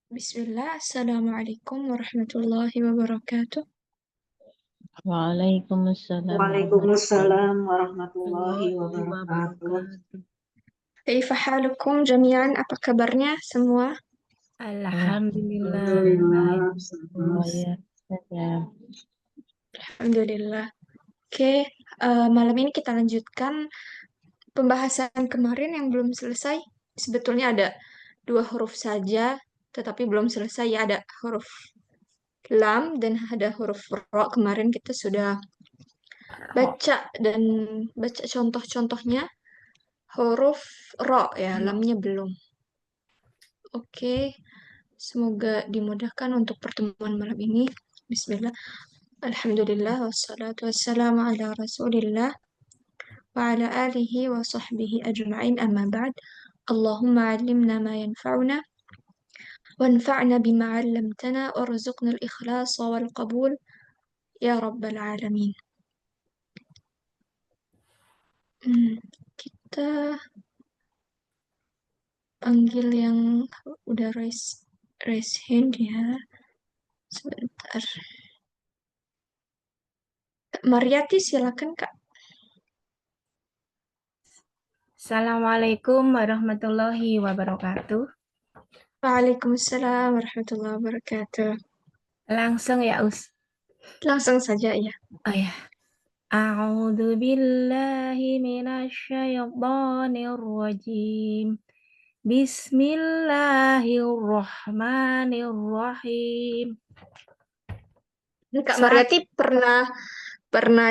Bismillah, Assalamualaikum warahmatullahi wabarakatuh. Waalaikumsalam Waalaikumsalam warahmatullahi warahmatullahi wabarakatuh. wabarakatuh. Kaifa halukum jami'an? Apa kabarnya semua? Alhamdulillah, baik. Alhamdulillah. Oh ya, saja. Alhamdulillah. Oke, malam ini kita lanjutkan pembahasan kemarin yang belum selesai. Sebetulnya ada dua huruf saja, tetapi belum selesai ya. Ada huruf lam dan ada huruf ro. Kemarin kita sudah baca dan baca contoh-contohnya huruf ro ya, lamnya belum. Oke, semoga dimudahkan untuk pertemuan malam ini. Bismillah. Alhamdulillah wassalatu wassalamu ala Rasulillah wa ala alihi wa sahbihi ajma'in amma ba'd. Allahumma 'allimna ma yanfa'una wanfa'na bima 'allamtana warzuqna al-ikhlasa wal qabul ya rabbal alamin. Kita panggil yang udah raise hand ya. Sebentar. Kak Mariati silakan Kak. Assalamualaikum warahmatullahi wabarakatuh. Waalaikumsalam warahmatullahi wabarakatuh. Langsung ya, Us. Langsung saja ya. Oh ya. A'udzu billahi minasyaitonir rajim. Bismillahirrahmanirrahim. Kak Mariati pernah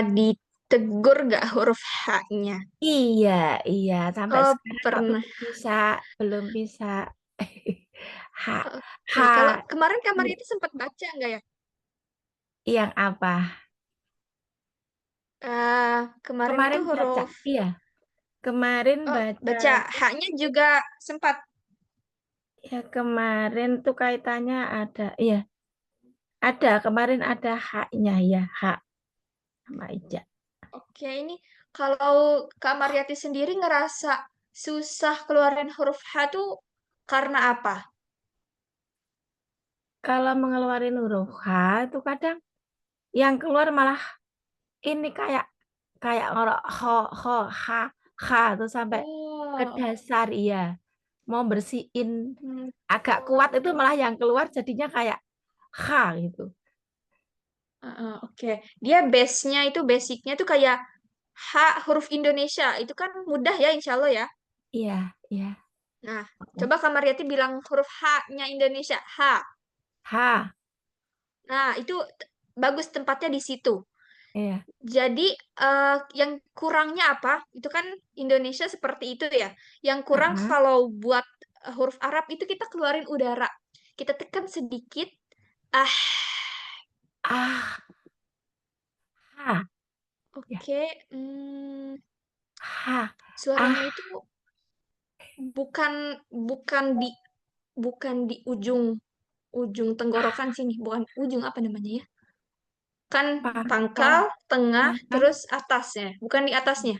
ditegur nggak huruf H-nya? Iya, iya. Sampai Oh, sekarang kok pernah. belum bisa. H, H, Oke, kalau kemarin Kak Mariati sempat baca nggak ya? yang apa? Kemarin itu Kemarin baca, huruf, iya. Kemarin oh baca, baca H-nya juga sempat. ya kemarin tuh kaitannya ada, iya. Ada, kemarin ada H-nya ya, H sama Ija. Oke, ini kalau Kak Mariati sendiri ngerasa susah keluarin huruf H tuh karena apa? Kalau mengeluarkan huruf H itu kadang yang keluar malah ini kayak kayak ngorok ho, ha, ha tuh sampai ke Oh, dasar, iya. Mau bersihin hmm, agak kuat itu malah yang keluar jadinya kayak ha gitu. oke. Dia basicnya tuh kayak H huruf Indonesia. Itu kan mudah ya, insya Allah ya. Iya, iya. Nah, coba Kak Mariati bilang huruf H-nya Indonesia. H. Ha, Nah, itu bagus tempatnya di situ. iya. Jadi, yang kurangnya apa? Itu kan Indonesia seperti itu ya. Yang kurang Ha, kalau buat huruf Arab itu kita keluarin udara. Kita tekan sedikit. Ah, ah, ha, ya, oke. ha, Suaranya ah, itu bukan bukan di bukan di ujung ujung tenggorokan sini, bukan ujung apa namanya ya? Kan pangkal, pangkal, tengah, pangkal, terus atasnya. Bukan di atasnya,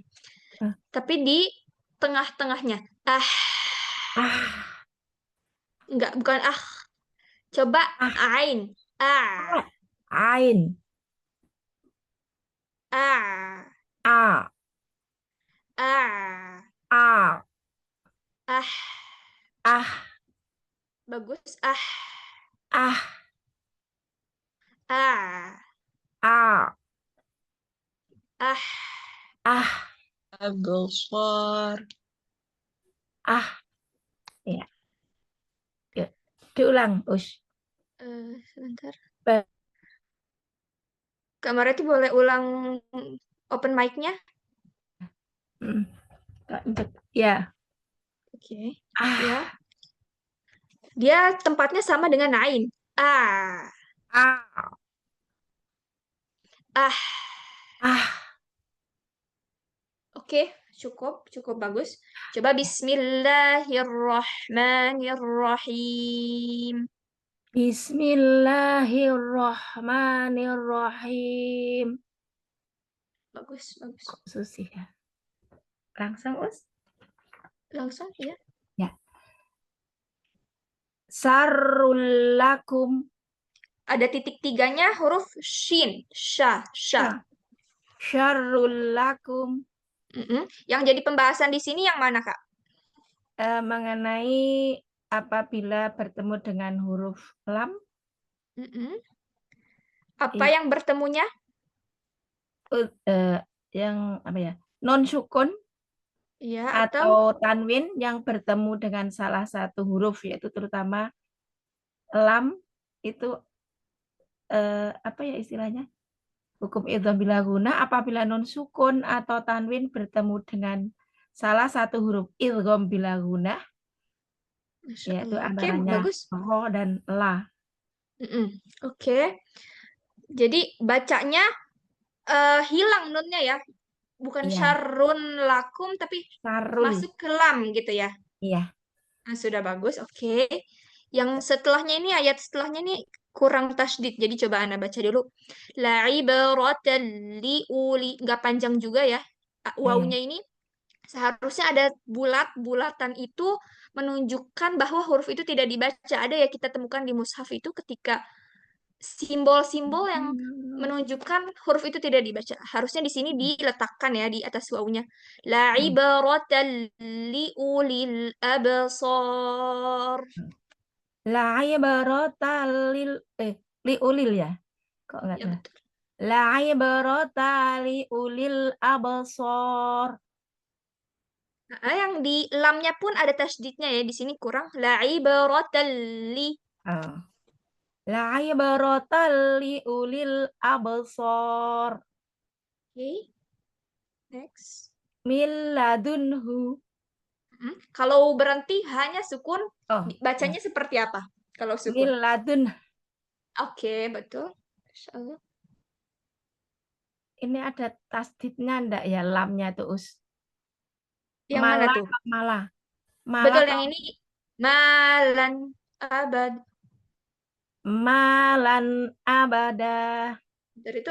eh, tapi di tengah-tengahnya. ah, Enggak, bukan ah. Coba ah, ain. Ah, ah, ain, ah, a, ah, a, ah. ah, Bagus. Ah, ah, ah, a, ah. ah, Gosfor. ah, ya, yuk, diulang, Us. Sebentar. Ba- Kak Mareti boleh ulang open mic-nya? mm, ya, Oke. Ya. ah, Dia tempatnya sama dengan ain. Ah, ah, ah. ah, Oke, cukup, cukup bagus. Coba Bismillahirrahmanirrahim. Bismillahirrahmanirrahim. Bagus, bagus. Kok susah ya? Langsung, Us. Langsung ya. Ya. Sarul lakum. Ada titik tiganya huruf shin, sha, sha. Ya. Syarrul lakum. Yang jadi pembahasan di sini yang mana, Kak? Mengenai apabila bertemu dengan huruf lam. Apa Iya. yang bertemunya? Yang apa ya? Non sukun Ya, atau tanwin yang bertemu dengan salah satu huruf, yaitu terutama lam itu apa ya istilahnya? Hukum idgham bila guna apabila non sukun atau tanwin bertemu dengan salah satu huruf idgham bila guna, Masya yaitu Allah. Oke, antaranya bagus. ro dan la. Oke. Jadi bacanya hilang nunnya ya. Bukan Iya, syarrun lakum, tapi sarul. masuk ke lam gitu ya. Iya. Nah, sudah bagus, oke. Yang setelahnya ini, ayat setelahnya ini kurang tasdid. Jadi coba Anda baca dulu. La ibratan liuli. Nggak panjang juga ya. Wawunya ini seharusnya ada bulatan itu menunjukkan bahwa huruf itu tidak dibaca. Ada ya kita temukan di mushaf itu ketika simbol-simbol yang menunjukkan huruf itu tidak dibaca. Harusnya di sini diletakkan ya di atas wawunya. La ibratan liulil absar. La ibarata liulil ya. Kok enggak Ya salah? betul. La ibarata liulil absar. Nah, yang di lamnya pun ada tasdidnya ya. Di sini kurang. La ibratan li. Oh. La ibarata liulil absar. Oke. Next. Min ladunhu. Kalau berhenti hanya sukun, Oh, bacanya seperti apa? Kalau min sukun. ladun. Oke, betul. Masya Allah. Ini ada tasdidnya enggak ya lamnya tuh us? Yang mana tuh? Malah. Betul, Malah yang ini malan abad. malan abada. Dari itu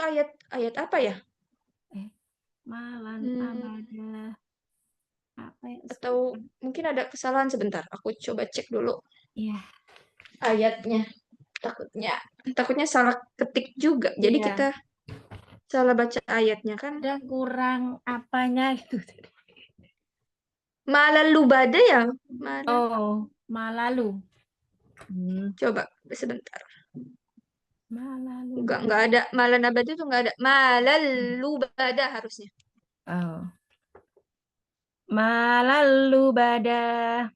ayat apa ya? Malan abada. Apa ya? Atau mungkin ada kesalahan sebentar. Aku coba cek dulu Iya. ayatnya. Takutnya salah ketik juga. Jadi Iya. kita salah baca ayatnya kan. Ada kurang apanya itu. Malalubada ya? Oh, malalu. Coba sebentar. Malalu. Enggak ada. Malanabada itu enggak ada. Malalubada harusnya. Oh. Malalu bada.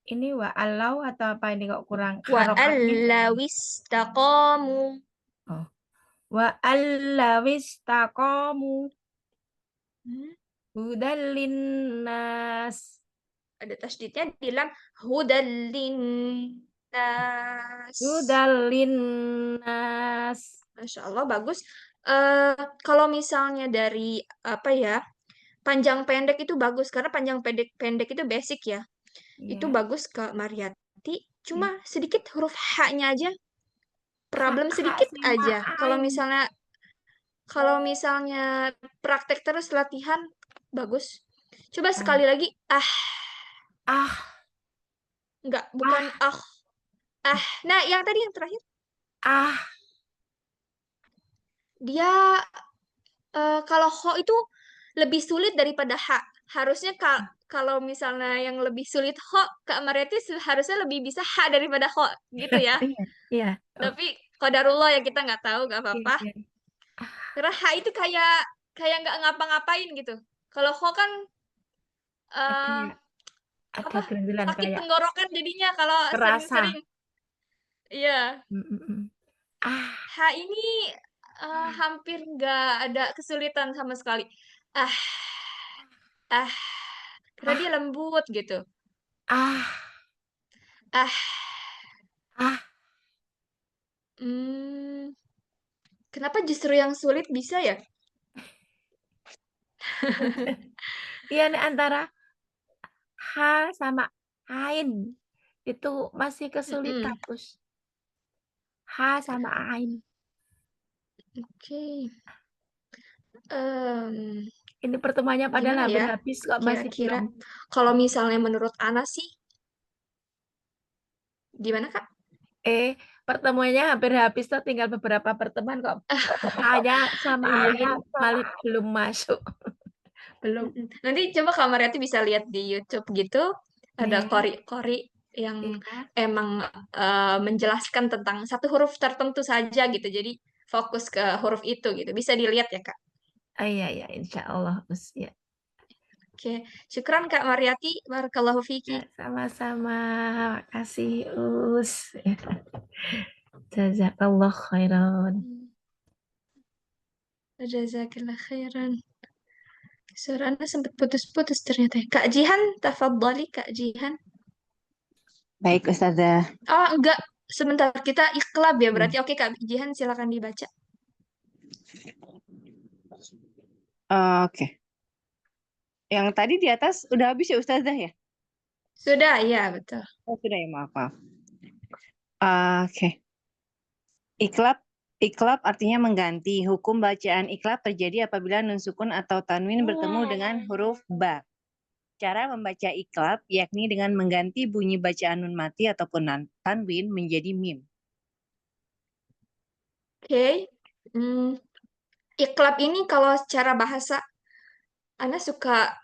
Ini wa alau atau apa ini kok kurang Wa harokatnya? allawistaqamu. Oh. Wa allawis taqamu hudallin nas. Ada tasdidnya di dalam hudallin nas. Hudallin nas. Masya Allah, bagus. Kalau misalnya dari apa ya, panjang pendek itu bagus karena panjang pendek itu basic ya. Itu Iya. bagus Kak Mariati. Cuma Iya. sedikit huruf H-nya aja problem Hak sedikit sama aja. Kalau ain. misalnya praktek terus latihan bagus. Coba sekali lagi Ah. enggak bukan Nah, yang tadi yang terakhir Ah. dia kalau ho itu lebih sulit daripada ha. Harusnya kalau misalnya yang lebih sulit ho, Kak Mariati harusnya lebih bisa ha daripada ho, gitu ya. Iya. Iya. Tapi qadarullah ya kita nggak tahu, nggak Oke, apa-apa. oke. Karena ha itu kayak nggak ngapa-ngapain gitu. Kalau ho kan eh, Ada apa gangguan sakit kayak tenggorokan jadinya kalau terasa. sering-sering. Iya. Ah. Ha ini hampir nggak ada kesulitan sama sekali. Ah, ah, karena dia lembut gitu. Ah. Ah, Ah. kenapa justru yang sulit bisa ya? Iya nih antara ha sama ain itu masih kesulitan terus. Ha sama ain. Oke. Ini pertemuannya padahal Gimana hampir ya? habis kok masih Kira-kira belum. kalau misalnya menurut Ana sih Gimana, Kak? Pertemuannya hampir habis tuh, tinggal beberapa pertemuan kok. Hanya sama Iya. Amin malah belum masuk. Belum. Nanti coba Kak Mariati bisa lihat di YouTube gitu, ada Iya. kori-kori yang Iya. emang menjelaskan tentang satu huruf tertentu saja gitu. Jadi fokus ke huruf itu gitu. Bisa dilihat ya, Kak. Iya, iya, insya Allah, Us. Ya. Oke, syukran Kak Mariati. Barakallahu fiki. Ya, sama-sama. Makasih, Us. Ya. Jazakallah khairan. Jazakallah khairan. Suaranya sempat putus-putus ternyata ya. Kak Jihan, tafadhali Kak Jihan. Baik, Ustazah. Oh, enggak. Sebentar, kita iklab ya berarti. Oke, Kak Jihan silakan dibaca. Oke. Yang tadi di atas udah habis ya, Ustazah ya? Sudah, iya betul. Oh, sudah ya, maaf, maaf. Oke. Iklab artinya mengganti. Hukum bacaan iklab terjadi apabila nun sukun atau tanwin bertemu dengan huruf ba. Cara membaca iklab yakni dengan mengganti bunyi bacaan nun mati ataupun tanwin menjadi mim. Oke. Iklab ini kalau secara bahasa, Ana suka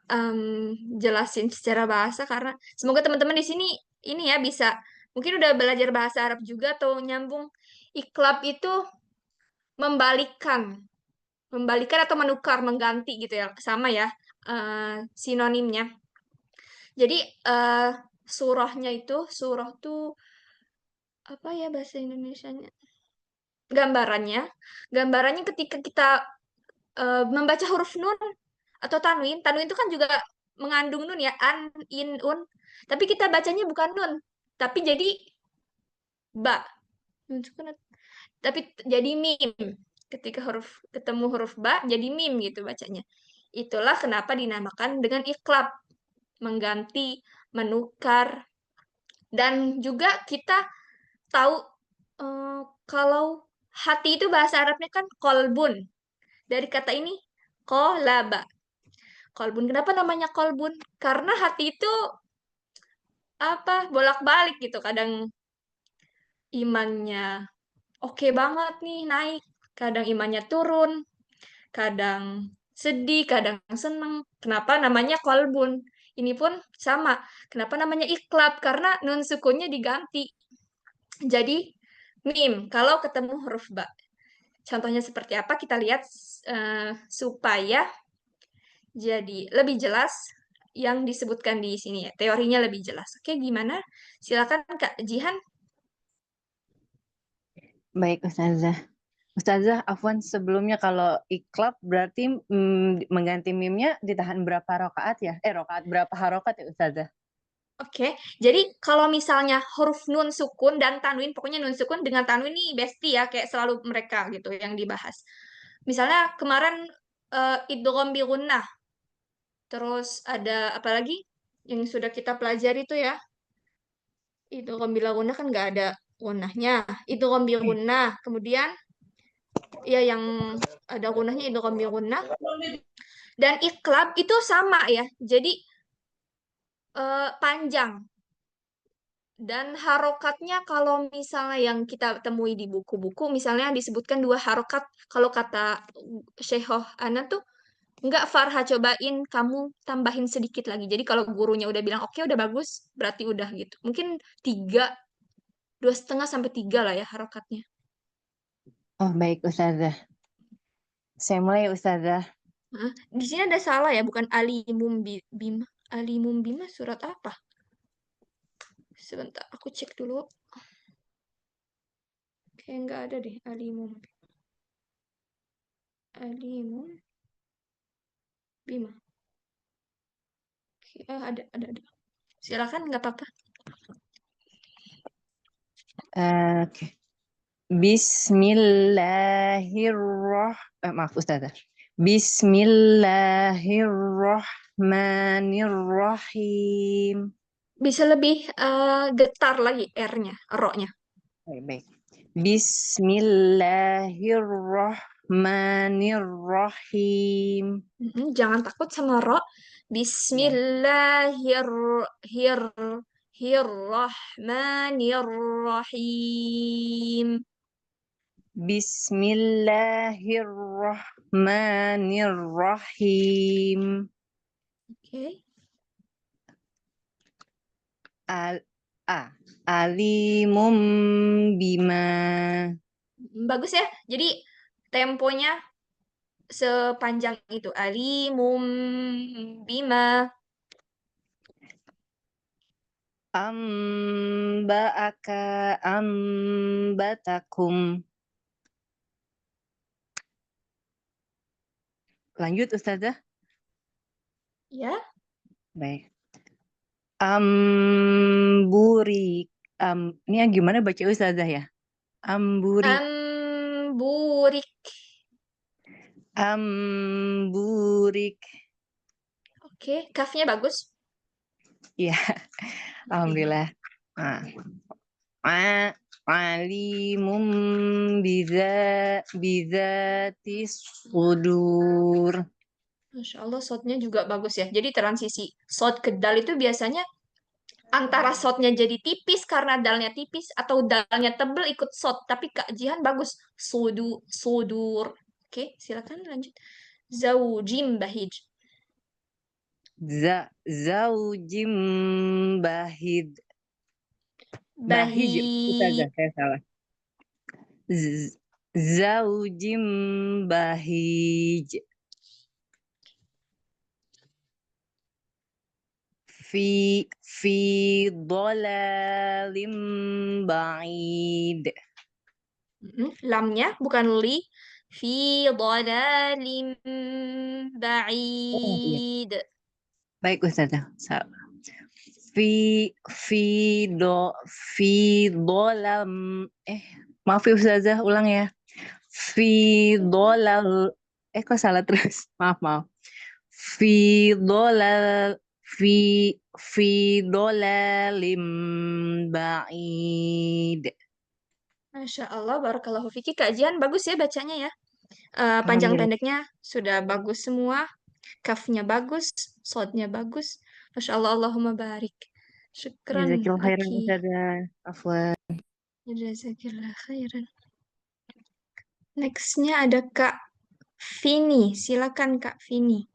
jelasin secara bahasa karena semoga teman-teman di sini ini ya bisa mungkin udah belajar bahasa Arab juga atau nyambung. Iklab itu membalikkan, membalikan atau menukar, mengganti gitu ya, sama ya sinonimnya. Jadi surahnya itu, surah tuh apa ya bahasa Indonesianya? Gambarannya, gambarannya ketika kita membaca huruf nun atau tanwin, tanwin itu kan juga mengandung nun ya, an, in, un. Tapi kita bacanya bukan nun, tapi jadi ba. Tapi jadi mim. Ketika huruf ketemu huruf ba, jadi mim gitu bacanya. Itulah kenapa dinamakan dengan iklab, mengganti, menukar. Dan juga kita tahu kalau hati itu bahasa Arabnya kan kolbun. Dari kata ini kolaba. Kolbun. Kenapa namanya kolbun? Karena hati itu apa bolak-balik gitu. Kadang imannya oke banget nih naik. Kadang imannya turun. Kadang sedih, kadang seneng. Kenapa namanya kolbun? Ini pun sama. Kenapa namanya iklab? Karena nun sukunnya diganti. Jadi mim kalau ketemu huruf ba. Contohnya seperti apa? Kita lihat supaya jadi lebih jelas yang disebutkan di sini ya. Teorinya lebih jelas. Oke, gimana? Silakan Kak Jihan. Baik, Ustazah. Ustazah, afwan sebelumnya kalau iklab berarti mengganti mimnya ditahan berapa rakaat ya? Rakaat berapa harokat ya, Ustazah? Oke, jadi kalau misalnya huruf nun sukun dan tanwin, pokoknya nun sukun dengan tanwin ini besti ya, kayak selalu mereka gitu yang dibahas. Misalnya kemarin idgham bi gunnah, terus ada apa lagi yang sudah kita pelajari itu ya, idgham bi gunnah kan nggak ada gunnahnya, idgham bi gunnah, kemudian ya yang ada gunnahnya idgham bi gunnah, dan iklab itu sama ya, jadi panjang. Dan harokatnya kalau misalnya yang kita temui di buku-buku, misalnya disebutkan 2 harokat. Kalau kata Syekhoh Ana tuh, enggak Farha, cobain kamu tambahin sedikit lagi. Jadi kalau gurunya udah bilang, oke udah bagus, berarti udah gitu. Mungkin 3, 2,5 sampai 3 lah ya harokatnya. Oh, baik, Ustazah. Saya mulai, Ustazah. Hah? Di sini ada salah ya, bukan alimum bima. Alimum bima surat apa? Sebentar, aku cek dulu. Kayak nggak ada deh alimum. Alimum bima. Ada. Silakan, nggak apa-apa. Oke. Maaf, Ustazah. Bismillahirrahmanirrahim. Bisa lebih getar lagi R-nya, ro-nya. Baik, baik. Bismillahirrahmanirrahim. Jangan takut sama ro. Ya. Bismillahirrahmanirrahim. Bismillahirrahmanirrahim. Oke. Alimum bima. Bagus ya. Jadi temponya sepanjang itu. Alimum bima. Ambatakum. Lanjut Ustazah. Ya. Baik. Amburik. Ini yang gimana baca Ustazah ya? Amburik. Amburik. Amburik. Oke. Kafnya bagus. Ya, alhamdulillah. Nah. Alimum bizatis sudur. Masya Allah, shotnya juga bagus ya. Jadi transisi shot ke dal itu biasanya antara shotnya jadi tipis karena dalnya tipis atau dalnya tebel ikut shot. Tapi Kak Jihan bagus. Sudur. Oke, silakan lanjut. Zaujim bahij. Zaujim bahid. Bahij, Bahij. Ustazah, saya salah. Zaujim bahij. Fi dolalim ba'id. Lamnya bukan li. Fi dhalalim Oh iya. ba'id. Baik Ustazah. Fi fi do fi dolam maaf ya Ustazah, ulang ya. Fi dolal kok salah terus. Maaf. Fi dolal fi fi dolalim ba'id. Masya Allah, barakallahu fiki. Kak Jihan bagus ya bacanya ya. Panjang Alhamdulillah. pendeknya sudah bagus semua. Kafnya bagus, sodnya bagus. Masya Allah, Allahumma barik. Syukran, Jazakillah khairan Aki. Ustazah. Afwan. Jazakillah khairan. Nextnya ada Kak Vini. Silakan Kak Vini.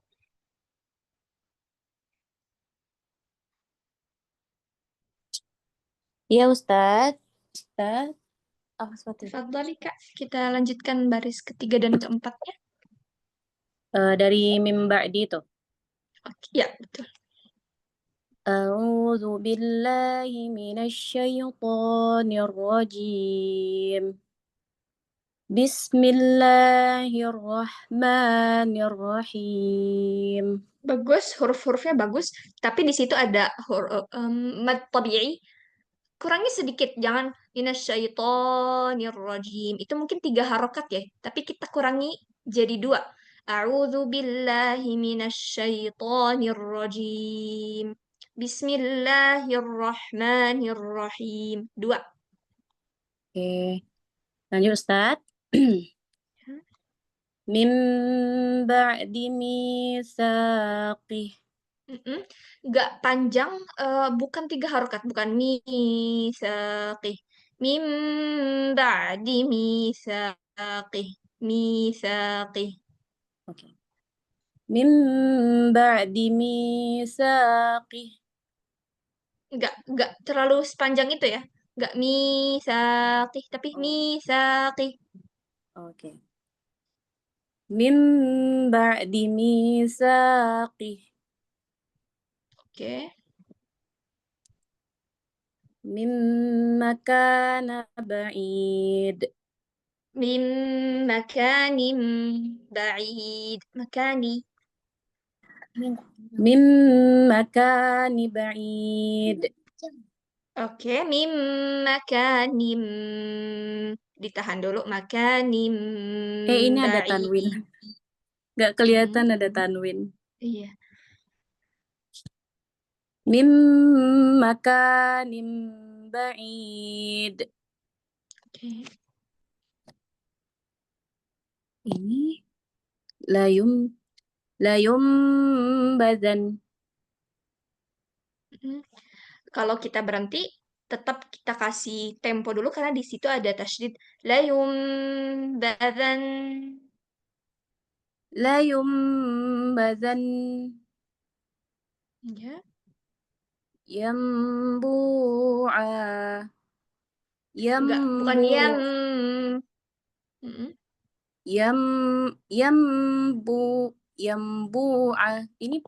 Iya Ustadz. Ustadz. Tafadhali Kak. Kita lanjutkan baris ketiga dan keempatnya. Dari mim ba'di itu. Oke, ya betul. A'udzu billahi minasyaitonir rajim. Bismillahirrahmanirrahim. Bagus, huruf-hurufnya bagus. Tapi di situ ada mad tabi'i. Kurangi sedikit, jangan minasyaitonirrajim. Itu mungkin 3 harokat ya, tapi kita kurangi jadi 2. A'udzu billahi minasyaitonirrajim. Bismillahirrahmanirrahim. 2. Oke. Lanjut Ustadz. Mim ba'di mitsaqih. Nggak panjang, bukan 3 harokat, bukan misaqih. Mim ba'di misaqih. Misaqih. Oke. Mim ba'di mitsaqih. Nggak terlalu sepanjang itu ya. Nggak misaqih, tapi Oh, misaqih. oke. Mim ba'di mitsaqih. Oke. Mim makana ba'id. Mim makanim ba'id. Makani. Mim makani ba'id. Oke, mim makanim. Ditahan dulu. Makanim Ini ada ba'id. tanwin. Nggak kelihatan ada tanwin. Iya. Mim makanim ba'id. Oke. Ini layum bazan. Kalau kita berhenti, tetap kita kasih tempo dulu karena di situ ada tasydid. La yumbadan. لا ينبذن Ya, ينبوعا enggak, bukan yam. ينبوع Mm-mm. يم ينبو ينبوعا. Ini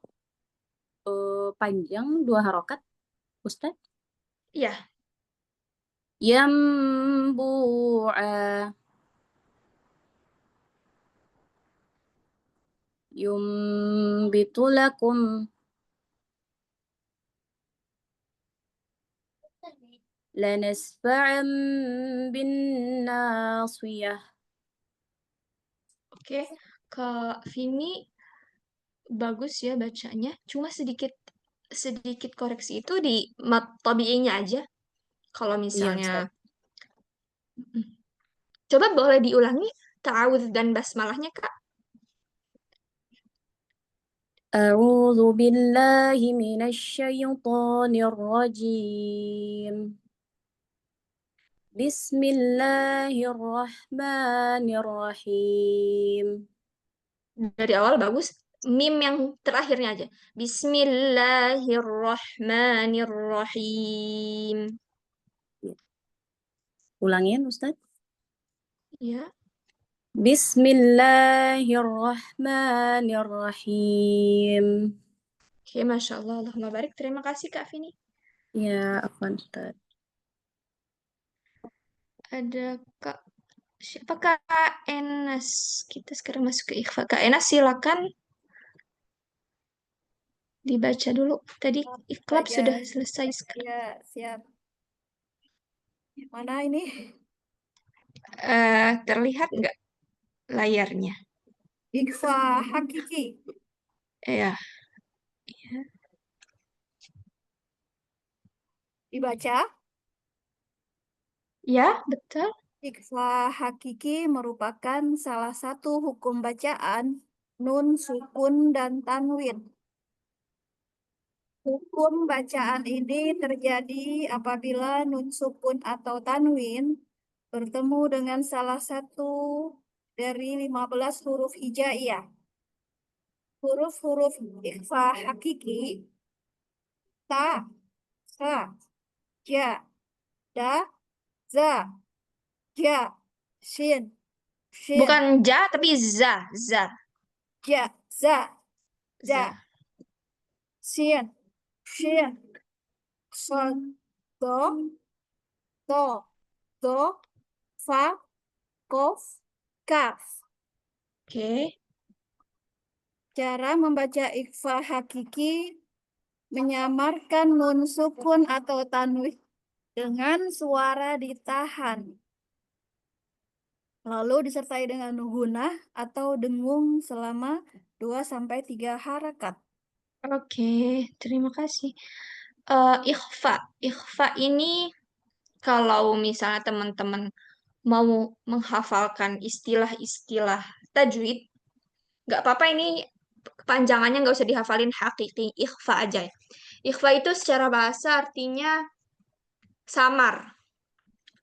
panjang 2 harokat, Ustaz. Iya, ينبوعا ينبت لكم لنسفعا بالناصية. oke. Kak Vini bagus ya bacanya. Cuma sedikit sedikit koreksi itu di mat tabi'inya aja. Kalau Iya, misalnya, Ustaz. Mm. Coba boleh diulangi ta'awudz dan basmalahnya, Kak. أعوذ بالله من الشيطان الرجيم بسم الله الرحمن الرحيم. Dari awal bagus. Mim yang terakhirnya aja. Bismillahirrahmanirrahim. Ulangin, Ustaz. Ya, Bismillahirrahmanirrahim. oke, Masya Allah. Allahumma barik. Terima kasih, Kak Vini. Ya, afwan, Ustaz. Ada Kak, siapa Kak Enas? Kita sekarang masuk ke ikhfa. Kak Enas, silakan dibaca dulu. Tadi iklab Baca. sudah selesai sekarang. Ya, siap. Mana ini? Terlihat nggak layarnya? Ikhfa hakiki. Ya, Dibaca. ya, betul. Ikhfa hakiki merupakan salah satu hukum bacaan nun, sukun, dan tanwin. Hukum bacaan ini terjadi apabila nun, sukun, atau tanwin bertemu dengan salah satu dari 15 huruf hijaiyah. Huruf-huruf ikhfa hakiki ta, sa, ja, da, za, ja, shin, shin, Bukan ja, tapi za. ja, za, Za. da, shin, shin, son, do, do, do, fa, kof, kaf. Oke. Cara membaca ikhfa hakiki menyamarkan nun sukun atau tanwin dengan suara ditahan, lalu disertai dengan gunah atau dengung selama 2-3 harakat. Oke, terima kasih. Ikhfa. Ikhfa ini kalau misalnya teman-teman mau menghafalkan istilah-istilah tajwid, nggak apa-apa ini kepanjangannya nggak usah dihafalin hakiki, ikhfa aja ya. Ikhfa itu secara bahasa artinya samar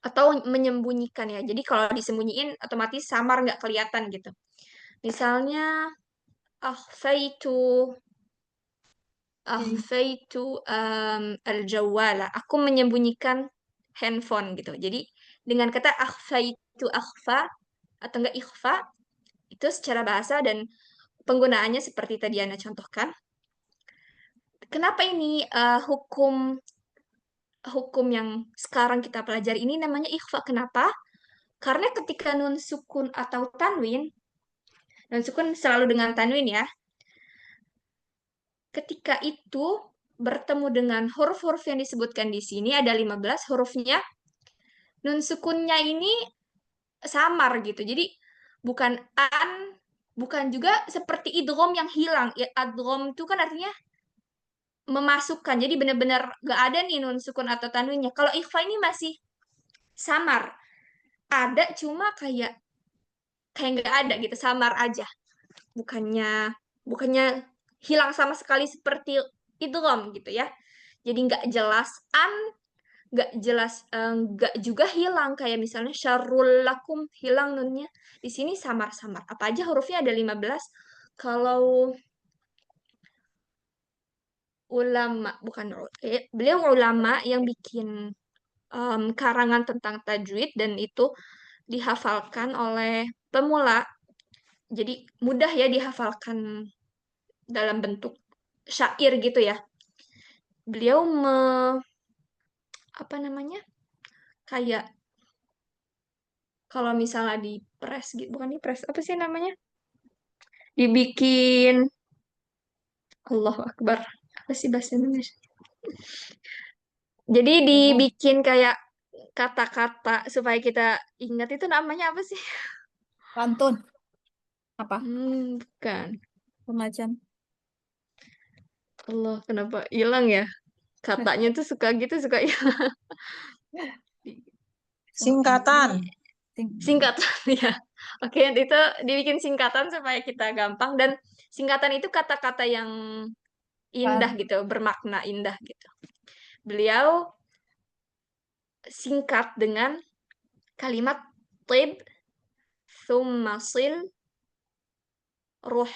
atau menyembunyikan ya. Jadi kalau disembunyiin otomatis samar nggak kelihatan gitu. Misalnya akhfaitu akhfaitu al-jawala. Aku menyembunyikan handphone gitu. Jadi dengan kata akhfaitu akhfa atau enggak ikhfa itu secara bahasa dan penggunaannya seperti tadi Anda contohkan. Kenapa ini hukum yang sekarang kita pelajari ini namanya ikhfa? Kenapa? Karena ketika nun sukun atau tanwin, nun sukun selalu dengan tanwin ya. Ketika itu bertemu dengan huruf-huruf yang disebutkan di sini ada 15 hurufnya. Nun sukunnya ini samar gitu. Jadi bukan an, bukan juga seperti idgham yang hilang. Ya, idgham itu kan artinya memasukkan. Jadi benar-benar gak ada nih nun sukun atau tanwinnya. Kalau ikhfa ini masih samar. Ada cuma kayak nggak ada gitu, samar aja. Bukannya hilang sama sekali seperti idgham gitu ya. Jadi nggak jelas an, nggak jelas, nggak juga hilang. Kayak misalnya syarrul lakum, hilang nunnya. Di sini samar-samar. Apa aja hurufnya ada 15. Kalau ulama, bukan, beliau ulama yang bikin karangan tentang tajwid dan itu dihafalkan oleh pemula. Jadi mudah ya dihafalkan dalam bentuk syair gitu ya. Beliau apa namanya? Kayak kalau misalnya di press gitu, bukan di press, apa sih namanya? Dibikin, Allahu Akbar. Apa sih bahasa Indonesia? Jadi dibikin kayak kata-kata supaya kita ingat, itu namanya apa sih? Pantun. Apa? Bukan. Semacam. Allah, kenapa hilang ya? Katanya tuh suka gitu, suka hilang. Singkatan. Singkatan ya. Oke, itu dibikin singkatan supaya kita gampang, dan singkatan itu kata-kata yang indah gitu, bermakna indah gitu. Beliau singkat dengan kalimat tib, thumma sil, ruh.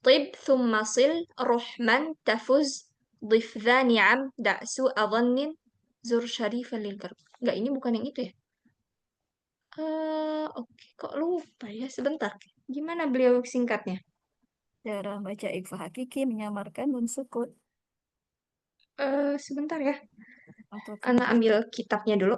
Tib, thumma sil, ruhman, tafuz, ضف ذا نعم، دع سوء ظن، zur syarifan lil garb. Enggak, ini bukan yang itu ya. Oke, kok lupa ya, sebentar. Gimana beliau singkatnya? Cara baca ikhfa hakiki menyamarkan nun sukun. Sebentar ya. Atau Anak ambil kitabnya dulu.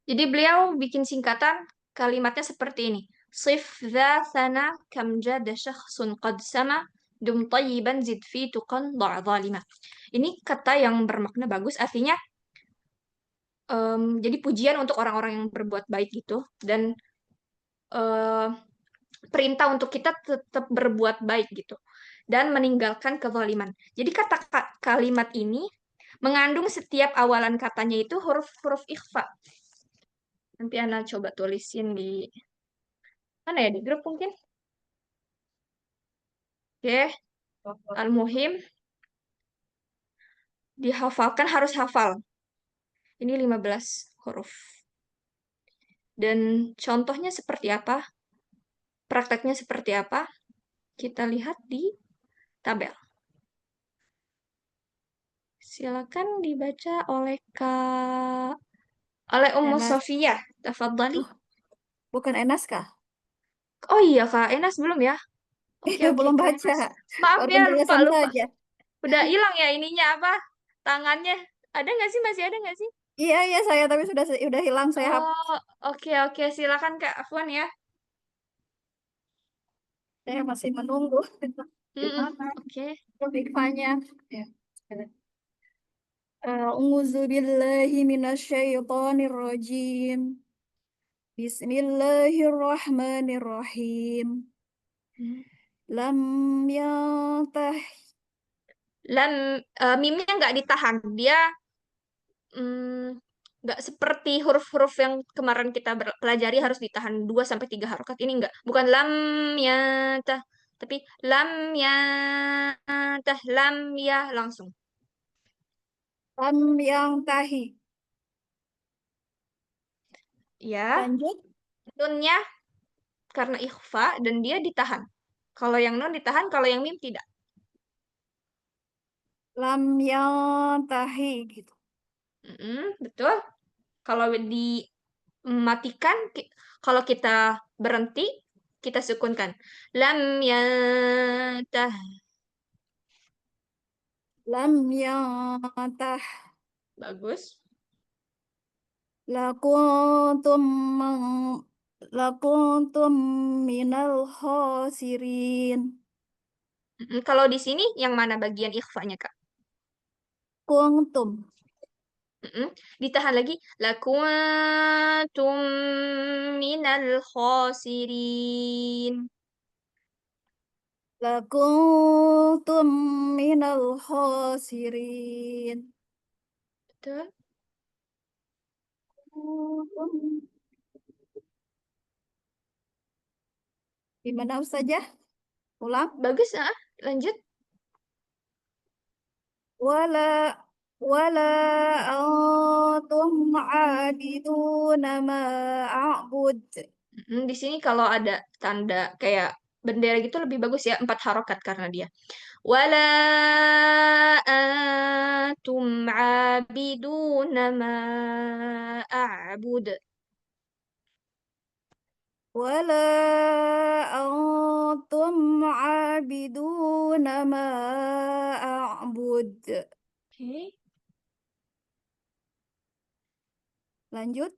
Jadi beliau bikin singkatan kalimatnya seperti ini. Sif dha thana kam jada syakhsun qad sama dum tayyiban zid fi tuqan da' zalima. Ini kata yang bermakna bagus, artinya jadi pujian untuk orang-orang yang berbuat baik gitu, dan eh, perintah untuk kita tetap berbuat baik gitu dan meninggalkan kezaliman. Jadi kata kalimat ini mengandung setiap awalan katanya itu huruf-huruf ikhfa. Nanti Ana coba tulisin di mana ya, di grup mungkin. Oke, al-muhim dihafalkan, harus hafal. Ini 15 huruf. Dan contohnya seperti apa? Prakteknya seperti apa? Kita lihat di tabel. Silakan dibaca oleh Ummu Enas. Sofia. Tafadhali. Bukan Enas kah? Oh iya, Kak Enas belum ya? Oke, oke, Belum Kak baca. Enas. Maaf Baru ya, lupa, penjelasan lupa. saja. Udah hilang ya ininya apa? Tangannya. Ada nggak sih? Masih ada nggak sih? Iya, iya saya tapi sudah hilang saya hapus. Oh, oke, oke. Silakan Kak Afwan ya. Saya masih menunggu. Oke. Ikhfanya. Ya. A'udzu billahi minasyaitonir rajim. Bismillahirrahmanirrahim. Lam yantah. Lam, mimnya nggak ditahan. Dia nggak seperti huruf-huruf yang kemarin kita pelajari harus ditahan 2 sampai 3 harokat. Ini nggak. Bukan lam ya tah, tapi lam ya tah, lam ya langsung. Lam yantahi. Ya, Lanjut. nunnya karena ikhfa dan dia ditahan. Kalau yang nun ditahan, kalau yang mim tidak. Lam yantahi gitu. Betul. Kalau dimatikan, kalau kita berhenti, kita sukunkan. Lam yantah. Lam yantah. Bagus. Lakuntum lakuntum minal khasirin. Kalau di sini yang mana bagian ikhfanya, Kak? Kuntum. Ditahan lagi. Lakuntum minal khasirin. Lakuntum minal khasirin. Betul. Gimana saja? Ulang. Bagus, lanjut. Wala wala antum abiduna ma a'bud. Di sini kalau ada tanda kayak bendera gitu lebih bagus ya, 4 harokat karena dia. Wala antum abiduna ma a'bud. Wala antum abiduna ma a'bud. Oke, Lanjut.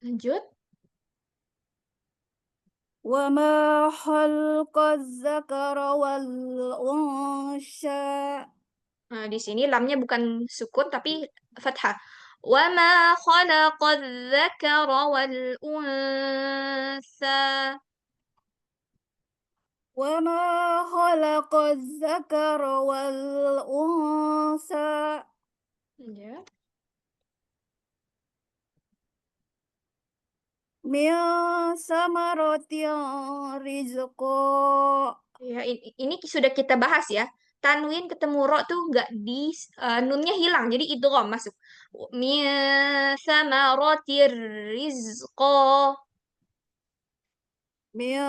lanjut. Wa ma khalaqaz zakara wal unsha. Nah, di sini lamnya bukan sukun tapi fathah. Wa ma khalaqadz dzakara wal unsa. Wa ma khalaqaz zakara wal unsa. Ya. Min samaratin rizqa. Ya, ini sudah kita bahas ya. Tanwin ketemu ro tuh nggak nunnya hilang, jadi idgham masuk. Min samaratir rizqa. Min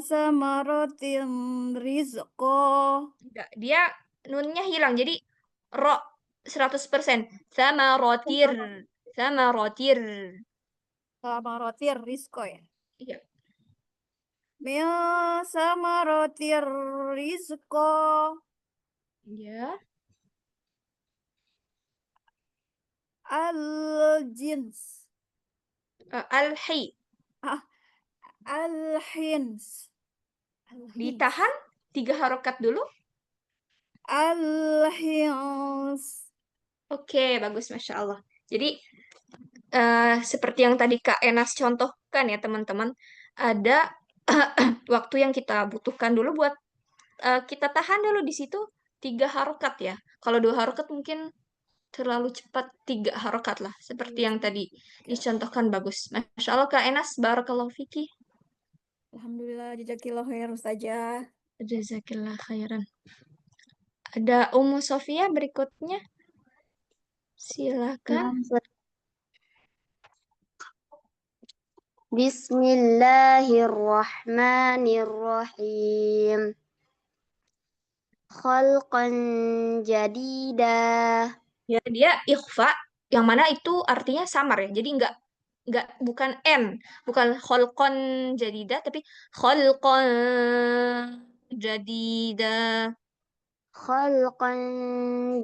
samaratin rizqa. Nggak, dia nunnya hilang, jadi ro 100%. Samaratir, samaratir. Samaratir rizqa ya. Iya. Min samaratir rizqa. Ya. Al-jins. Al-hi. Ah, al-hins. Ditahan 3 harokat dulu. Al-hins. Oke, bagus, Masya Allah. Jadi, seperti yang tadi Kak Enas contohkan ya, teman-teman, ada waktu yang kita butuhkan dulu buat kita tahan dulu di situ 3 harokat ya. Kalau 2 harokat mungkin terlalu cepat, 3 harokat lah. Seperti yang tadi dicontohkan bagus. Masya Allah, Kak Enas, barakallahu fiki. Alhamdulillah, jazakillah khair Ustazah. Jazakillah khairan. Ada Ummu Sofia berikutnya. Silakan. Bismillahirrahmanirrahim. Khalqan jadida. Ya, dia ikhfa, yang mana itu artinya samar ya. Jadi nggak bukan n, bukan kholqon jadida, tapi kholqon jadida. Khalqan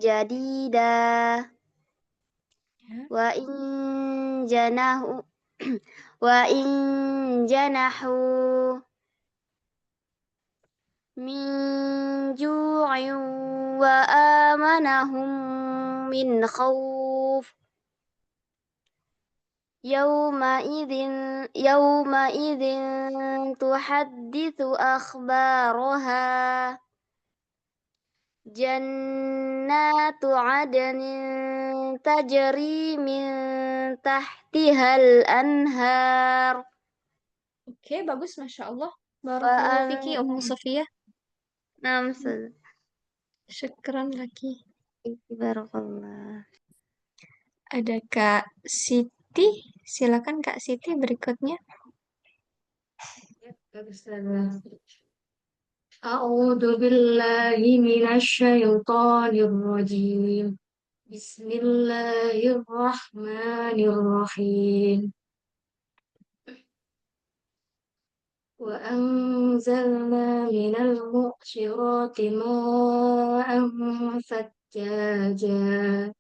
jadida. Ya. Wa in janahu wa in janahu min ju'in wa amanahum min khawf. يومئذ يومئذ تحدث أخبارها جنات عدن تجري من تحتها الأنهار Oke, bagus, Masya Allah. Barakallahu fiki, Ummu Sofia. نعم Syukran lagi. Barakallah. Ada Kak Siti. Silakan Kak Siti berikutnya. أعوذ بالله من الشيطان الرجيم بسم الله الرحمن الرحيم وأنزلنا من المعصرات ماء ثجاجا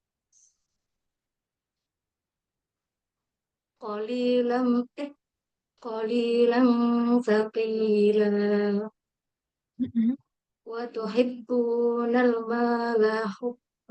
قليلا قليلا ثقيلا وتحبون المال حبا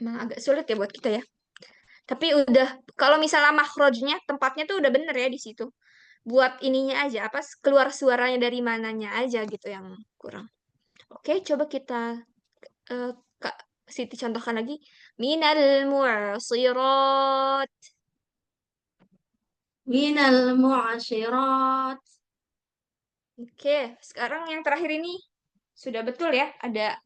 Emang agak sulit ya buat kita ya. Tapi udah, kalau misalnya makhrajnya, tempatnya tuh udah bener ya di situ. Buat ininya aja, apa keluar suaranya dari mananya aja gitu yang kurang. Oke, coba kita Kak Siti contohkan lagi. Minal mu'asirat. Minal mu'asyirat. Oke, sekarang yang terakhir ini sudah betul ya. Ada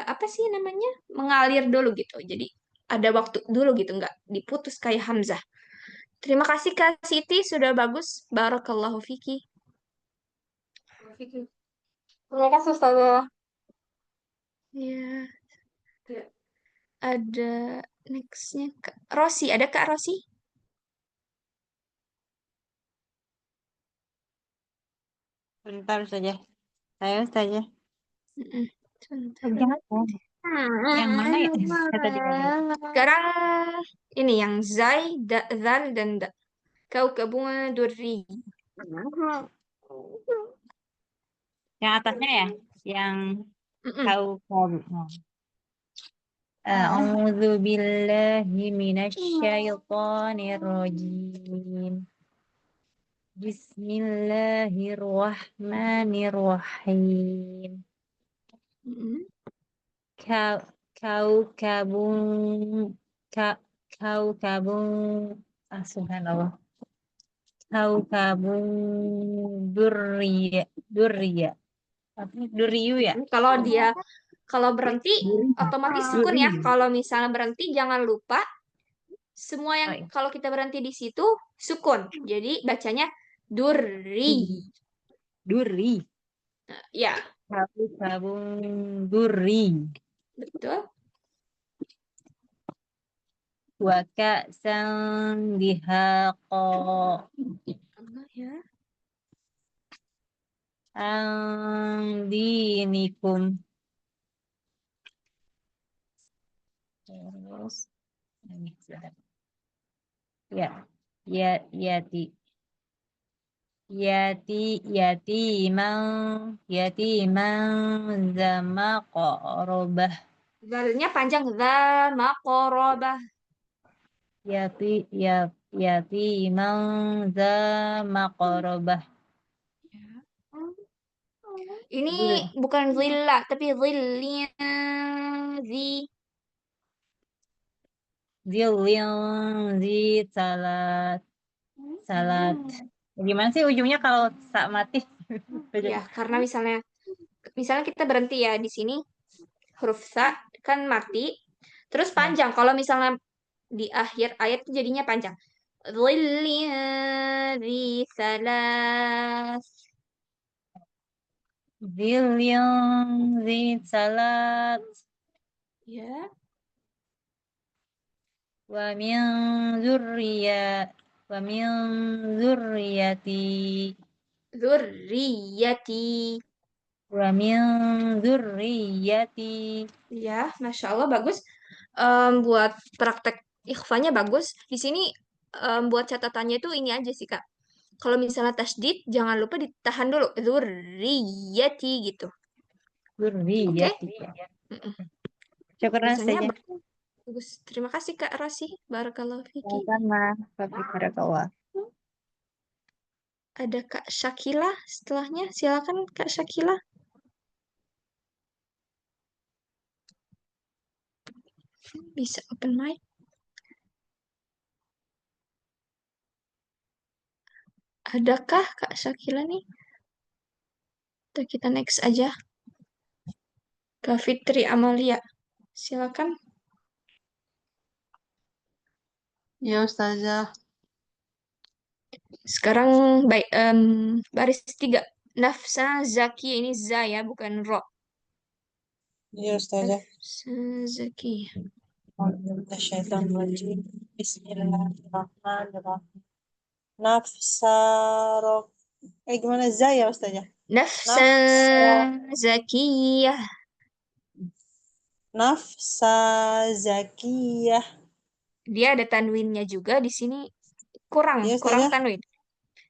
apa sih namanya? Mengalir dulu gitu. Jadi ada waktu dulu gitu, nggak diputus kayak Hamzah. Terima kasih Kak Siti, sudah bagus. Barakallahu fiki. Terima kasih Ustazah. Ya, ada nextnya Kak Rosi. Ada Kak Rosi? Bentar saja. Saya saja. Mm-mm. Sebentar. Yang mana ya? Saya tadi nggak lihat. Sekarang ini yang Zai, Zal, dan Da. Kaukabunga Durri. Yang atasnya ya? Yang Mm-mm. kau. A'udzu billahi minasyaitonir rajim. Bismillahirrahmanirrahim. Mm-mm. Kau kaukabun ka kaukabun subhanallah. Kaukabun durriya. Apa? Durriyu ya? Kalau berhenti otomatis sukun ya. Kalau misalnya berhenti jangan lupa semua yang Oh, iya. kalau kita berhenti di situ sukun. Jadi bacanya durri. Durri. Ya, Kaukabun durri. betul. Wa ka'san dihaqa. Allah ya. Dinikum. Terus ya yati yatiman zama qorobah Zalnya panjang. Zal maqorobah. yatiman zama qorobah Ini zil bukan zilla, tapi zilnya. Zi. zilin zi salat gimana sih ujungnya kalau sak mati Ya, karena misalnya kita berhenti ya di sini huruf sa kan mati, terus panjang. Kalau misalnya di akhir ayat itu jadinya panjang. Dhillin dhi salas. zilin zi salat Ya, wa min zurriyat wa min zurriyati dzurriyyati. wa min zurriyati Ya, Masya Allah bagus. Buat praktek ikhfanya bagus. Di sini buat catatannya itu ini aja sih Kak. Kalau misalnya tasdid, jangan lupa ditahan dulu. Dzurriyyati gitu. Oke? zurriyati Mm-mm. syukuran Bahasanya saja bagus. Terima kasih Kak Rasi. Barakallahu fiki. sama Fafi Barakallah. Ada Kak Syakila setelahnya. Silakan Kak Syakila. Bisa open mic. Adakah Kak Syakila nih? Atau kita next aja. Kak Fitri Amalia. Silakan. Ya Ustazah. Sekarang baik baris 3. Nafsa Zaki ini za ya, bukan ro. Ya Ustazah. Nafsa Zaki. Minasyaitonirrajim. Bismillahirrahmanirrahim. Nafsarok. Gimana za ya Ustazah? Nafsa Zakiyah. Nafsa zakiyah. Dia ada tanwinnya juga di sini. Kurang Ya kurang Ustazah. tanwin.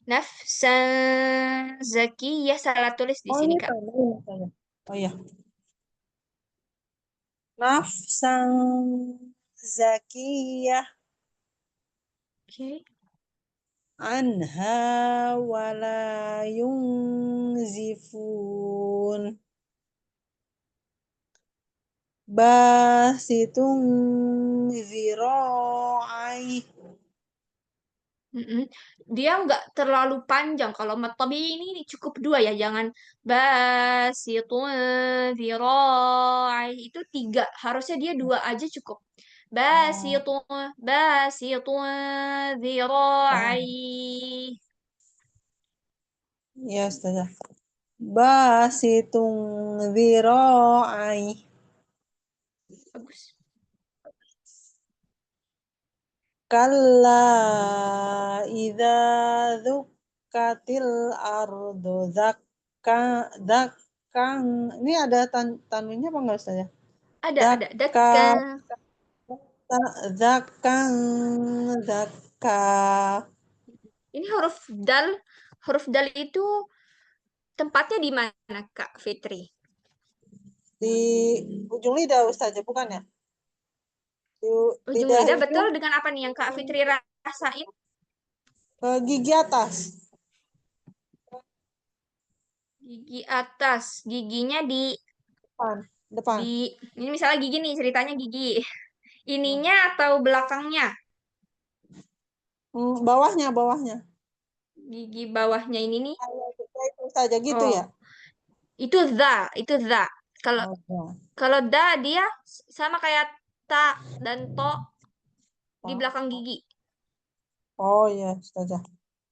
Nafsa Zakiyah salah tulis di Oh sini ini Kak. tanwin Ustazah. Oh iya. Nafsan zakiyah. Oke. Anha wala yunzifun. Basitun zira'i. Dia nggak terlalu panjang. Kalau matobi ini cukup dua ya, jangan basitun zira'i itu tiga. Harusnya dia dua aja cukup. Basitun zira'i. Ya, Ustazah. Basitun zira'i. Bagus. Kalla idza dzukkatil ardu dakkan. Ini ada tanwinnya apa enggak, Ustazah? Ada Dakka, dakka. zakkan, zakka. Ini huruf dal itu tempatnya di mana, Kak Fitri? Di ujung lidah, Ustazah, bukan ya? Di Ujung lidah lidah itu betul dengan apa nih yang Kak Fitri rasain? gigi atas. Gigi atas, giginya Depan. ini misalnya gigi nih, ceritanya gigi. Ininya atau belakangnya? Bawahnya. Gigi bawahnya ini nih. Itu saja gitu ya. Itu za. Kalau kalau da dia sama kayak ta dan to di belakang gigi. Oh iya, Ustazah.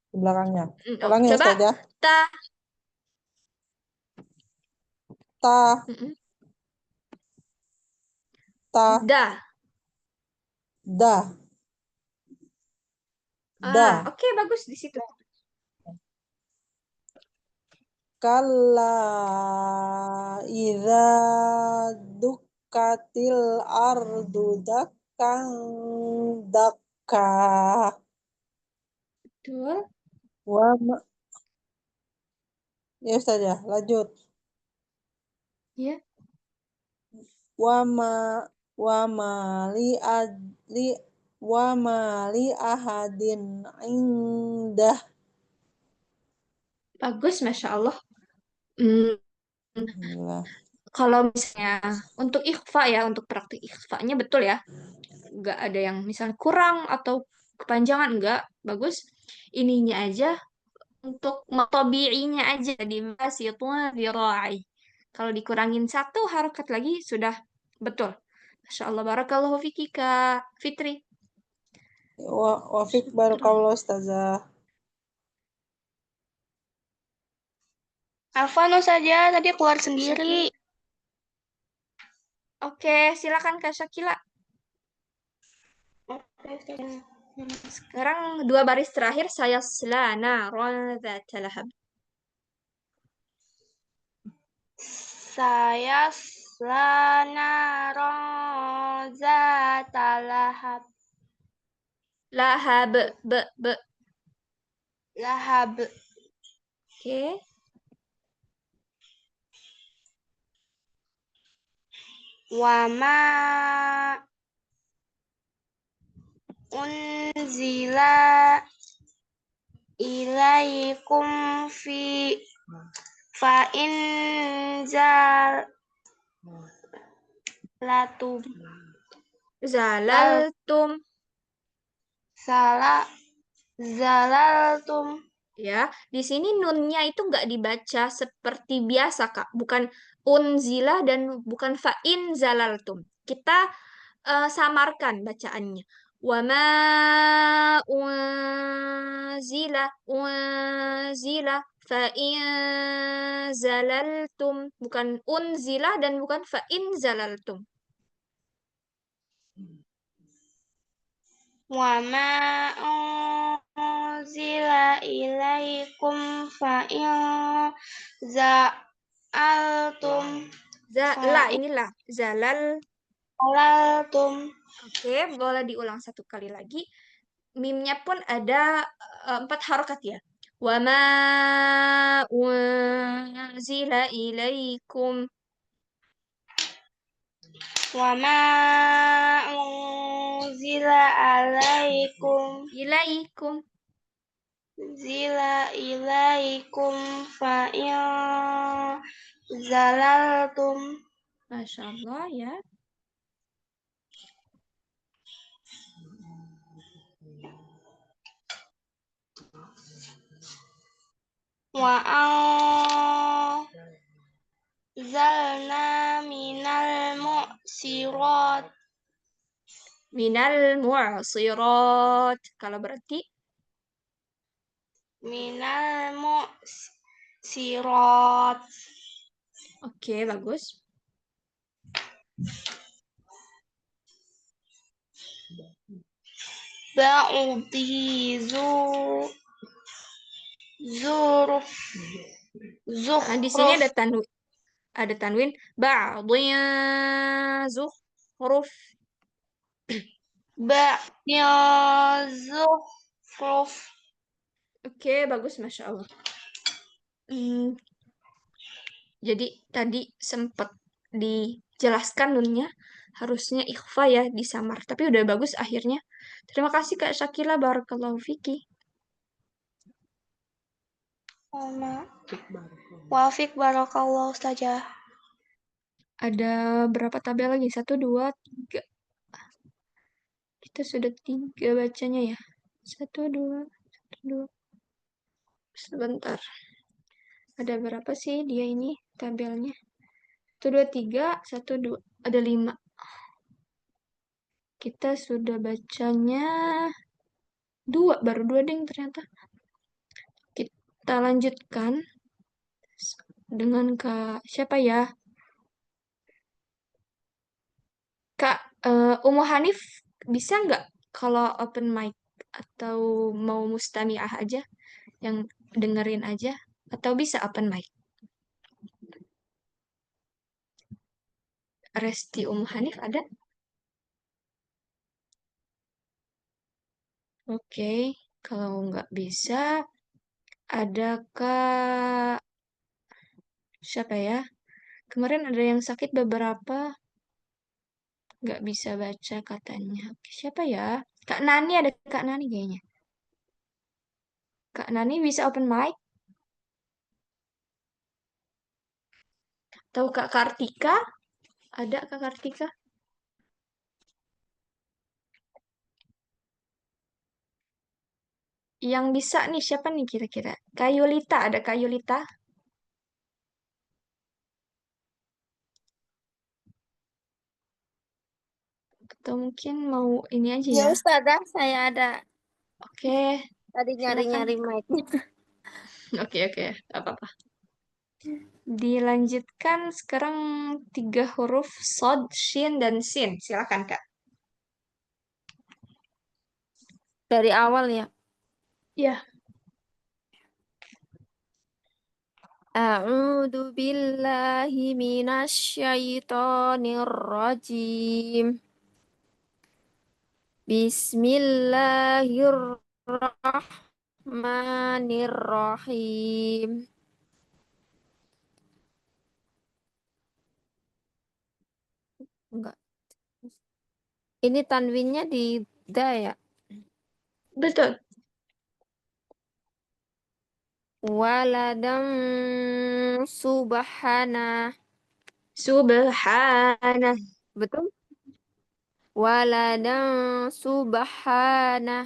Di belakangnya. Oh, Ulangi ya, coba Ustazah. ta. Ta, ta, Da. da, da. Oke, bagus di situ. Kalla idza dukkatil ardu dakkan dakka. Betul. Ya, Ustazah, lanjut. Ya. Wa ma li ahadin indah. Bagus, Masya Allah. Hmm, Alhamdulillah. kalau misalnya untuk ikhfa ya, untuk praktik ikhfanya betul ya. Nggak ada yang misalnya kurang atau kepanjangan, enggak. Bagus. Ininya aja, untuk tabi'inya aja di basitun dhira'i. Kalau dikurangin satu harokat lagi sudah betul. Masya Allah, barakallahu fiki Kak Fitri. Wafik barakallah, Ustazah. Afwan saja tadi keluar sendiri. Oke, silakan Kak Syakila. Sekarang dua baris terakhir saya selana radza lahab. Saya selana rozata lahab. Lahab, be. Lahab. Oke. Wama unzila ilaikum fa inzalatum Zalaltum. Zalaltum. Ya, di sini nunnya itu nggak dibaca seperti biasa, Kak. Bukan unzila dan bukan fa'in zalaltum. Kita samarkan bacaannya. Wama unzila fa'in zalaltum. Bukan unzila dan bukan fa'in zalaltum. Wama unzila ilaikum fa inza'altum Inilah zalal. Zalaltum. Oke, boleh diulang satu kali lagi. Mimnya pun ada 4 harokat ya. Wama unzila ilaikum. Wa ma unzila alaikum Ilaikum. zila ilaikum fa in zalaltum Masya Allah ya. wa anzalna minal mu'sirat Minal mu'asirat. Kalau berarti minal mu'sirat oke, bagus. ba'udhi zuruf Nah, di sini zukhruf ada tanwin ba'dhiya zukhruf. zukhruf Oke, bagus, Masya Allah. Jadi tadi sempat dijelaskan nunnya, harusnya ikhfa ya, disamar. Tapi udah bagus akhirnya. Terima kasih Kak Syakila, barakallahu fiki. Wafik barakallah Ustazah. Ada berapa tabel lagi? 1, 2, 3. Kita sudah 3 bacanya ya. 1, 2, 1, 2. Sebentar. Ada berapa sih dia ini tabelnya? 1, 2, 3, 1, 2. Ada 5. Kita sudah bacanya 2, baru 2 ding ternyata. Kita lanjutkan dengan Kak siapa ya? Kak Umu Hanif bisa nggak kalau open mic atau mau mustami'ah aja yang dengerin aja atau bisa open mic? Resti Umu Hanif ada? Oke, kalau nggak bisa ada Kak siapa ya? Kemarin ada yang sakit beberapa nggak bisa baca katanya. Oke, siapa ya? Kak Nani ada Kak Nani kayaknya. Kak Nani bisa open mic? Tahu Kak Kartika? Ada Kak Kartika? Yang bisa nih siapa nih kira-kira? Kayulita, ada Kayulita? Atau mungkin mau ini aja Ya ya? Ustazah, saya ada. Oke, Tadi silakan. nyari-nyari mic-nya. Oke, oke, gak apa-apa. Dilanjutkan sekarang 3 huruf sod, shin, dan sin. Silakan Kak. Dari awal ya. Ya, A'udzu billahi minasyaitonir rajim. Bismillahirrahmanirrahim. Enggak. Ini tanwinnya di da ya. betul. Waladam subhana. Subhanah. Betul? Waladam subhana.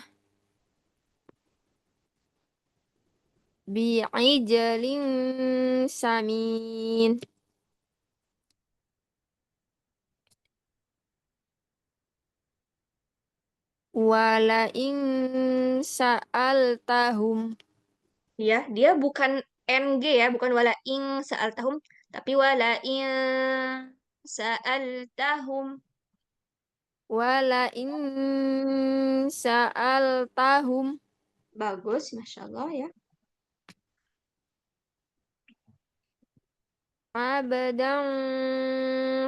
Bi'ijalin samin. Wala in sa'altahum. Ya, dia bukan ng ya, bukan wala ing sa'altahum, tapi wala in sa'altahum. Wala in sa'altahum. Bagus, Masya Allah ya. Abdan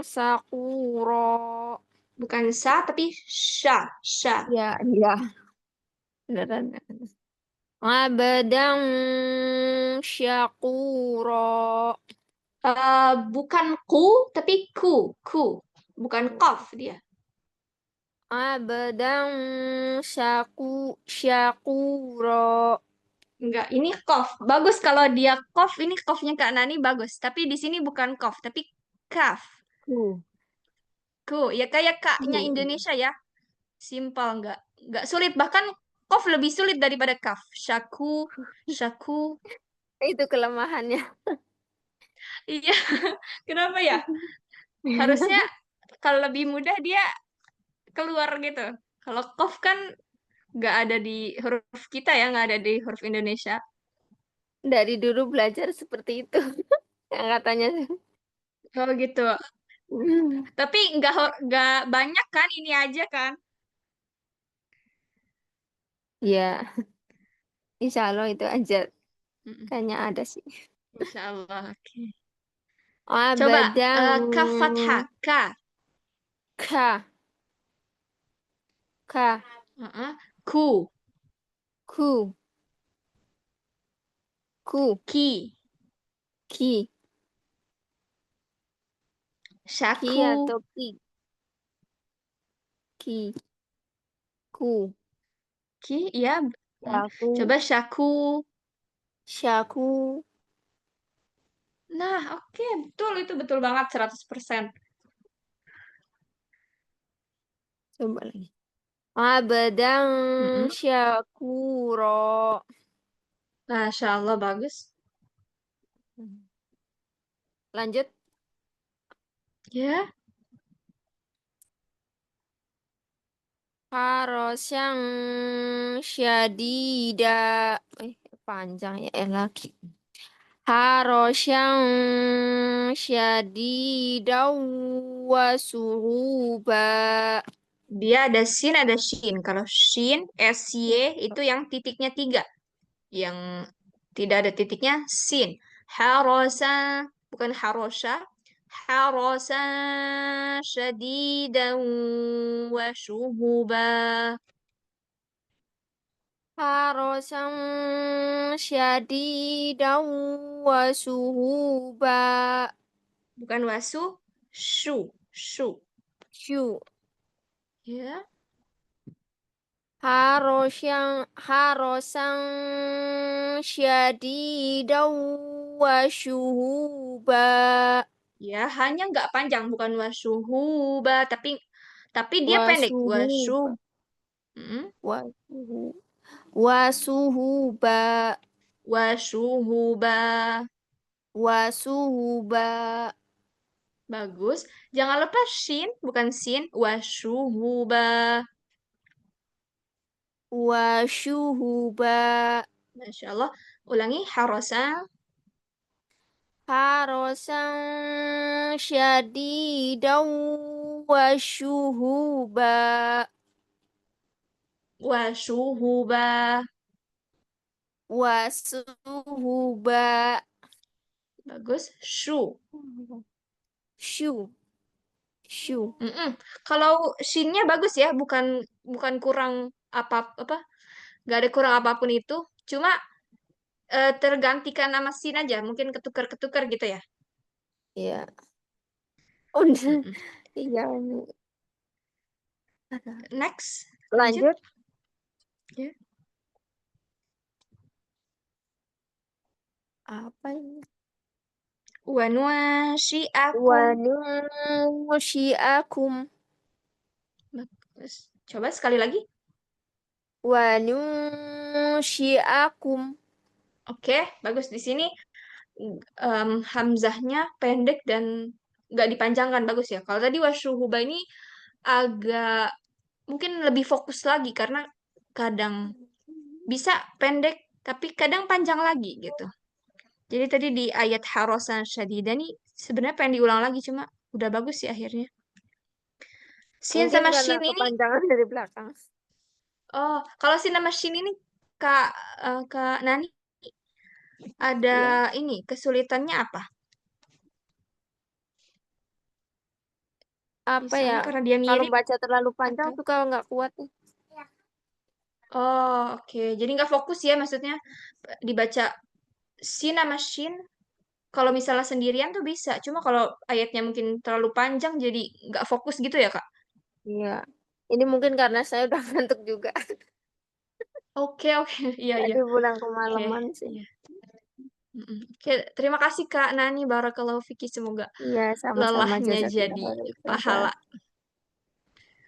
sakura. Bukan sa, tapi sya, sya. Ya, ya. Beneran. Abdan syakura. Bukan ku, tapi ku. bukan qaf dia. Abdan syakuro. Enggak, ini qaf. Bagus kalau dia qaf, ini qafnya Kak Nani bagus. Tapi di sini bukan qaf, tapi kaf. Ku. Ku, ya kayak kaknya Ku. Indonesia ya. Simpel, enggak sulit. Bahkan qaf lebih sulit daripada kaf. Syaku, syaku. Itu kelemahannya. Iya, kenapa ya? Harusnya kalau lebih mudah dia keluar gitu. Kalau qaf kan nggak ada di huruf kita ya, nggak ada di huruf Indonesia. Dari dulu belajar seperti itu. Katanya. Oh gitu. Tapi nggak banyak kan, ini aja kan. Ya, insya Allah itu aja. Mm-mm. Kayaknya ada sih. Insya Allah. Oke. Abdan Coba kaf fathah. Ka. ka. Ka. Uh-uh. Ku. Ku. Ku. Ki. Ki. Ki Syaku. atau ki? Ki. Ku. Ki, ya. Syaku. Coba syaku. Syaku. Nah, oke, betul. Itu betul banget, 100%. Coba lagi. Abdan Mm-mm. syakuro. Masya Allah, bagus. Lanjut. Ya. Harasyang syadida. Panjang ya lagi. Harasyang syadida wa suhuba. Dia ada sin, ada shin. Kalau shin, SY, itu yang titiknya 3. Yang tidak ada titiknya, sin. Harosa, bukan harosha. Harosa syadidan wa syuhuba. Harasyang syadida wa suhuba. Bukan wasu, shu. Shu. Syu. Ya. Harasyang syadida wa syuhuba. Ya, hanya nggak panjang, bukan wasyuhuba, tapi dia Wa pendek. suhuba. Mm, Wa suhu. Wa suhuba. wasyuhuba. Wa suhuba. Bagus. Jangan lupa shin, bukan sin. Wasyuhuba. Wa syuhuba. Masya Allah. Ulangi, harosa. Harasan syadidan wa syuhuba. Wasyuhuba. Wa suhuba. Bagus. Shu. Syu. Syu. Mm-mm. Kalau shinnya bagus ya, bukan bukan kurang apa, nggak ada kurang apapun itu. Cuma tergantikan nama sin aja, mungkin ketukar-ketukar gitu ya. Ya. Udah. Mm-mm. Iya. Next, Lanjut. Ya. Apa ini? Wa Wa nuasyi'akum. nusyiakum. Bagus. Coba sekali lagi. Wa nusyiakum. Oke, bagus di sini. Hamzahnya pendek dan nggak dipanjangkan, bagus ya. Kalau tadi wasyuhuba ini agak mungkin lebih fokus lagi karena kadang bisa pendek tapi kadang panjang lagi gitu. Jadi tadi di ayat harosan syadida nih sebenarnya pengen diulang lagi cuma udah bagus sih akhirnya. Sin Mungkin sama karena shin ini, kepanjangan dari belakang. oh kalau sin sama shin ini Kak Nani ada Ya. ini kesulitannya apa? Apa Misalnya ya? karena dia Kalau mirip baca terlalu panjang atau tuh kalau nggak kuat nih. oh oke. Jadi nggak fokus ya maksudnya dibaca sin sama shin Kalau misalnya sendirian tuh bisa, cuma kalau ayatnya mungkin terlalu panjang jadi nggak fokus gitu ya, Kak? Iya. Ini mungkin karena saya udah ngantuk juga. Oke, iya, iya. Tadi pulang Oke, kemalaman sih. iya. Oke, terima kasih Kak Nani, Barakallahu Fiki. Semoga Iya, sama-sama lelahnya jazakallah jadi khairan, Ustazah. pahala.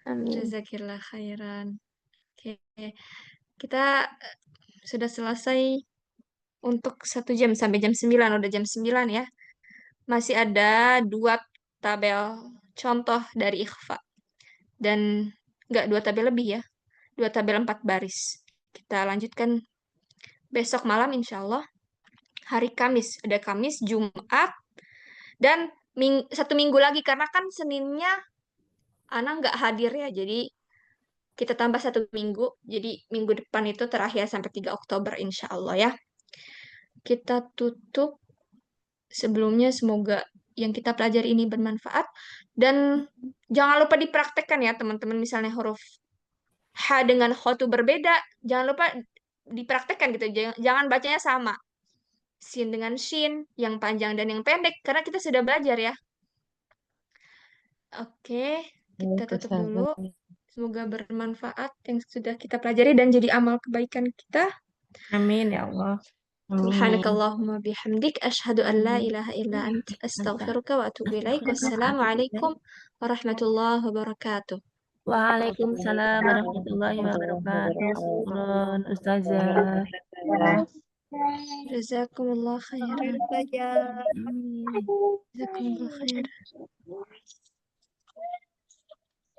Amin. Jazakillah khairan. Oke, kita sudah selesai untuk 1 jam sampai jam 9. Udah jam 9 ya. Masih ada 2 tabel contoh dari ikhfa. Dan nggak 2 tabel lebih ya. 2 tabel 4 baris. Kita lanjutkan besok malam insya Allah. Hari Kamis. Ada Kamis, Jumat, dan 1 minggu lagi. Karena kan Seninnya Ana nggak hadir ya. Jadi kita tambah 1 minggu. Jadi minggu depan itu terakhir sampai 3 Oktober insya Allah ya. Kita tutup. Sebelumnya semoga yang kita pelajari ini bermanfaat. Dan jangan lupa dipraktekkan ya teman-teman. Misalnya huruf H dengan khotu berbeda. Jangan lupa dipraktekkan gitu. Jangan bacanya sama. Sin dengan shin, yang panjang dan yang pendek. Karena kita sudah belajar ya. Oke, kita tutup dulu. Semoga bermanfaat yang sudah kita pelajari dan jadi amal kebaikan kita. Amin ya Allah. Subhanakallahumma bihamdik. Asyhadu an la ilaha illa ant. Astaghfiruka wa atubu ilaik. Wassalamualaikum warahmatullahi wabarakatuh. Waalaikumsalam warahmatullahi wabarakatuh. Syukron, Ustazah. Jazakumullah khairan. Saja. Amin. Jazakumullah khairan.